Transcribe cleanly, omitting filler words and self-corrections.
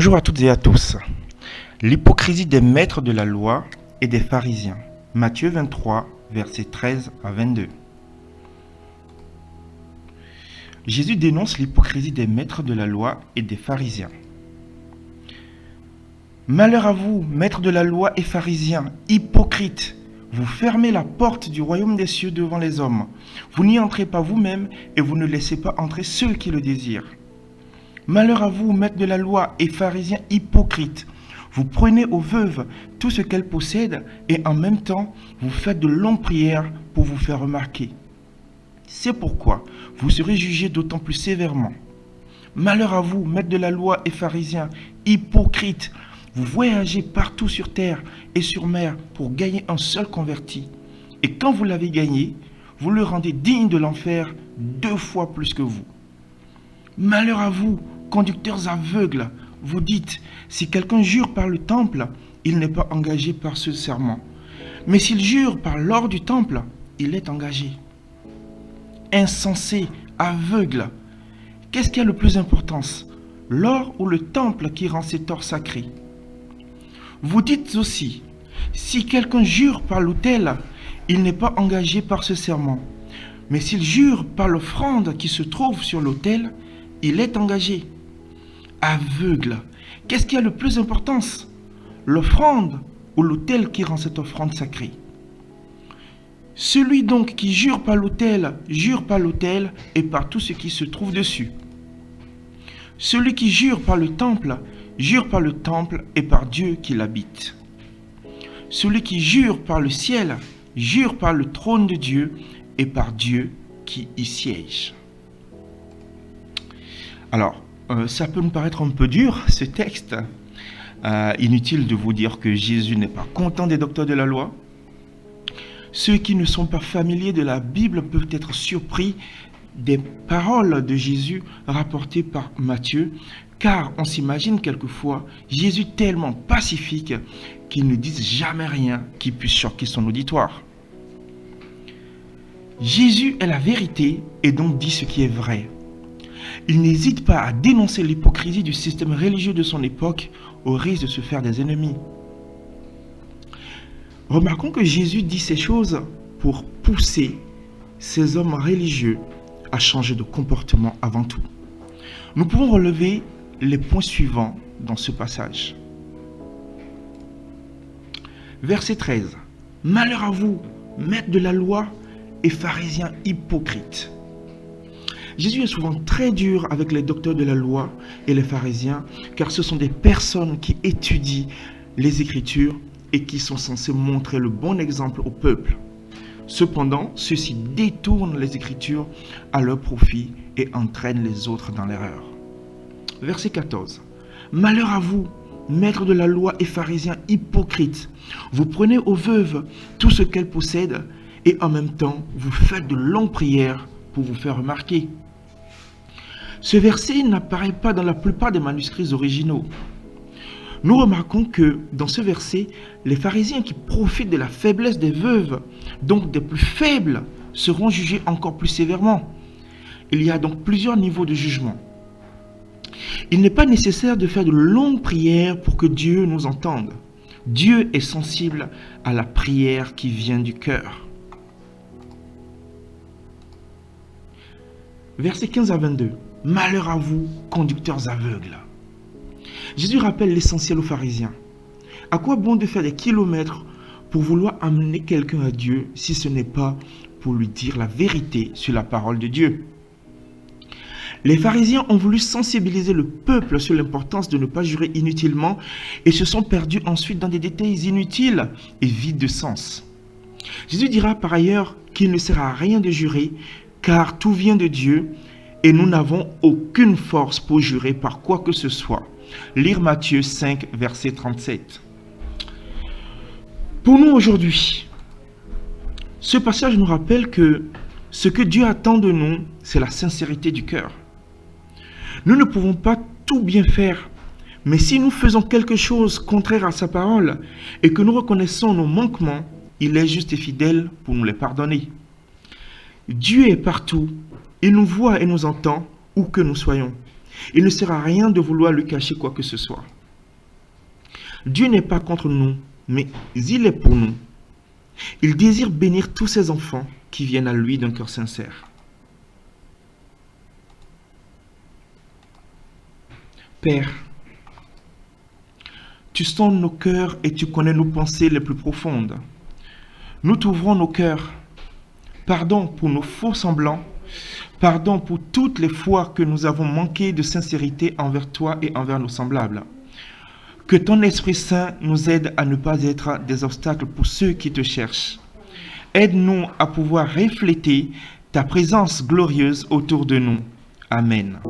Bonjour à toutes et à tous. L'hypocrisie des maîtres de la loi et des pharisiens. Matthieu 23, versets 13 à 22. Jésus dénonce l'hypocrisie des maîtres de la loi et des pharisiens. Malheur à vous, maîtres de la loi et pharisiens, hypocrites! Vous fermez la porte du royaume des cieux devant les hommes. Vous n'y entrez pas vous-même et vous ne laissez pas entrer ceux qui le désirent. Malheur à vous, maîtres de la loi et pharisiens hypocrites! Vous prenez aux veuves tout ce qu'elles possèdent et en même temps, vous faites de longues prières pour vous faire remarquer. C'est pourquoi vous serez jugés d'autant plus sévèrement. Malheur à vous, maîtres de la loi et pharisiens hypocrites! Vous voyagez partout sur terre et sur mer pour gagner un seul converti. Et quand vous l'avez gagné, vous le rendez digne de l'enfer 2 fois plus que vous. Malheur à vous, conducteurs aveugles! Vous dites, si quelqu'un jure par le temple, il n'est pas engagé par ce serment. Mais s'il jure par l'or du temple, il est engagé. Insensé, aveugle! Qu'est-ce qui a le plus d'importance, l'or ou le temple qui rend cet or sacré? Vous dites aussi, si quelqu'un jure par l'autel, il n'est pas engagé par ce serment. Mais s'il jure par l'offrande qui se trouve sur l'autel, il est engagé. Aveugle! Qu'est-ce qui a le plus d'importance, l'offrande ou l'autel qui rend cette offrande sacrée? Celui donc qui jure par l'autel et par tout ce qui se trouve dessus. Celui qui jure par le temple et par Dieu qui l'habite. Celui qui jure par le ciel, jure par le trône de Dieu et par Dieu qui y siège. Alors, ça peut nous paraître un peu dur, ce texte. Inutile de vous dire que Jésus n'est pas content des docteurs de la loi. Ceux qui ne sont pas familiers de la Bible peuvent être surpris des paroles de Jésus rapportées par Matthieu, car on s'imagine quelquefois Jésus tellement pacifique qu'il ne dise jamais rien qui puisse choquer son auditoire. Jésus est la vérité et donc dit ce qui est vrai. Il n'hésite pas à dénoncer l'hypocrisie du système religieux de son époque au risque de se faire des ennemis. Remarquons que Jésus dit ces choses pour pousser ces hommes religieux à changer de comportement avant tout. Nous pouvons relever les points suivants dans ce passage. Verset 13. Malheur à vous, maîtres de la loi et pharisiens hypocrites! Jésus est souvent très dur avec les docteurs de la loi et les pharisiens, car ce sont des personnes qui étudient les Écritures et qui sont censées montrer le bon exemple au peuple. Cependant, ceux-ci détournent les Écritures à leur profit et entraînent les autres dans l'erreur. Verset 14. Malheur à vous, maîtres de la loi et pharisiens hypocrites! Vous prenez aux veuves tout ce qu'elles possèdent et en même temps, vous faites de longues prières pour vous faire remarquer. Ce verset n'apparaît pas dans la plupart des manuscrits originaux. Nous remarquons que dans ce verset, les pharisiens qui profitent de la faiblesse des veuves, donc des plus faibles, seront jugés encore plus sévèrement. Il y a donc plusieurs niveaux de jugement. Il n'est pas nécessaire de faire de longues prières pour que Dieu nous entende. Dieu est sensible à la prière qui vient du cœur. Versets 15 à 22. Malheur à vous, conducteurs aveugles! Jésus rappelle l'essentiel aux pharisiens. À quoi bon de faire des kilomètres pour vouloir amener quelqu'un à Dieu si ce n'est pas pour lui dire la vérité sur la parole de Dieu? Les pharisiens ont voulu sensibiliser le peuple sur l'importance de ne pas jurer inutilement et se sont perdus ensuite dans des détails inutiles et vides de sens. Jésus dira par ailleurs qu'il ne sert à rien de jurer car tout vient de Dieu et nous n'avons aucune force pour jurer par quoi que ce soit. Lire Matthieu 5, verset 37. Pour nous aujourd'hui, ce passage nous rappelle que ce que Dieu attend de nous, c'est la sincérité du cœur. Nous ne pouvons pas tout bien faire, mais si nous faisons quelque chose contraire à sa parole et que nous reconnaissons nos manquements, il est juste et fidèle pour nous les pardonner. Dieu est partout, il nous voit et nous entend où que nous soyons. Il ne sert à rien de vouloir lui cacher quoi que ce soit. Dieu n'est pas contre nous, mais il est pour nous. Il désire bénir tous ses enfants qui viennent à lui d'un cœur sincère. Père, tu sondes nos cœurs et tu connais nos pensées les plus profondes. Nous t'ouvrons nos cœurs. Pardon pour nos faux semblants. Pardon pour toutes les fois que nous avons manqué de sincérité envers toi et envers nos semblables. Que ton Esprit Saint nous aide à ne pas être des obstacles pour ceux qui te cherchent. Aide-nous à pouvoir refléter ta présence glorieuse autour de nous. Amen.